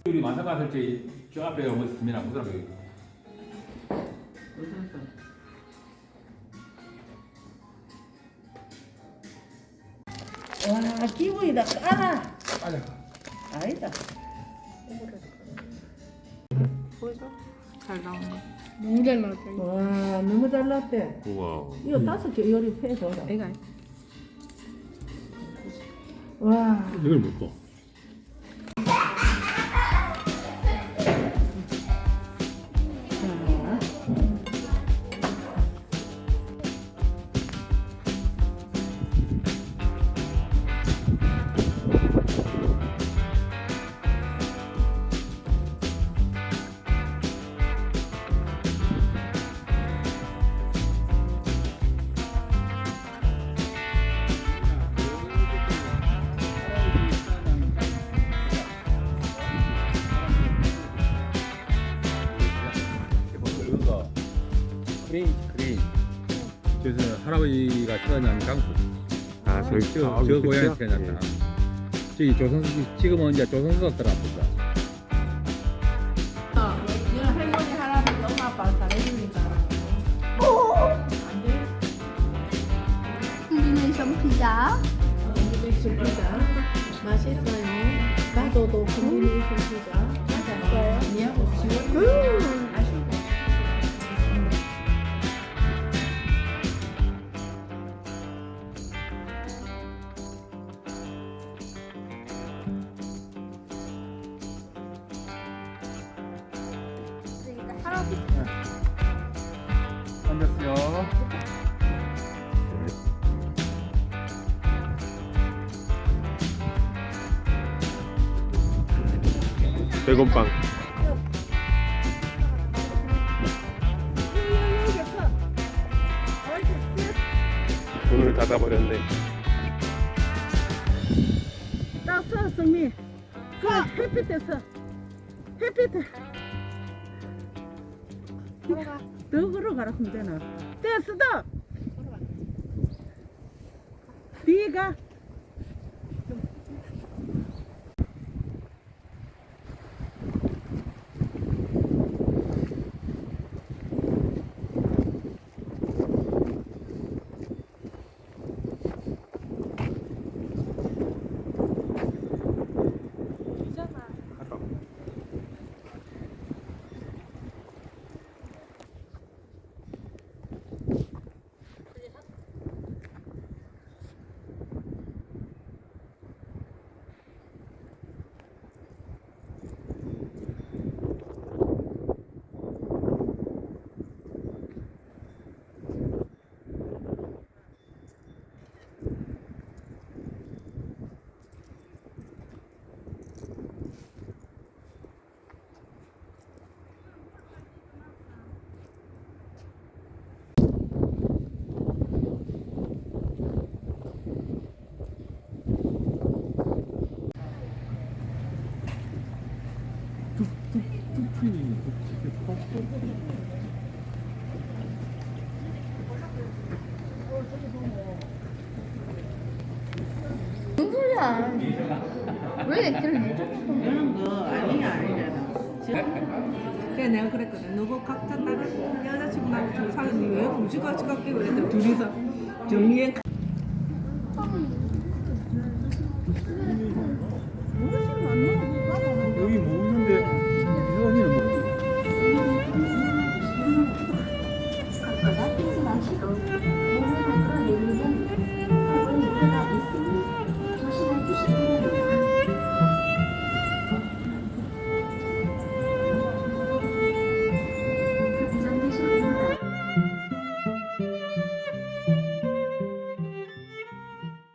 우리 만사 갔을 때저 앞에 뭐 있습니다. 무슨 앞에? 와, 기분이다 까라. 빨리. 아니다. 보여줘? 잘 나온 거. 너무 잘 나왔다. 와, 너무 잘 나왔대. 우와. 이거 5개 요리 해줘라. 애가 와, 이걸 먹고. 크레인. 그래서 할아버지가 태어난 장소. 아, 저 고향에 태어났다. 저기 조선소 지금은 이제 조선소더라 보다. 이거 할머니 할아버지 엄마 아빠 잘해주니까. 콤비네이션 피자. 콤비네이션 피자 맛있어요. 가도도 콤비네이션 피자 맛있어요. 미하고 지원. 앉았어요. 백원빵. 문을 닫아버렸네. 딱 서, 승미. 햇빛에 서. 햇빛에. 더 걸어가라 그럼 되나? 됐어. 네가 아니야. 왜 내키를 내줘? 그런 거 아니잖아. 그래 내가 그랬거든. 누구 각자 다른 여자친구 나고 좀 사귀니 왜 굳이 같이 깎이고 그랬더니 둘이서 정리해.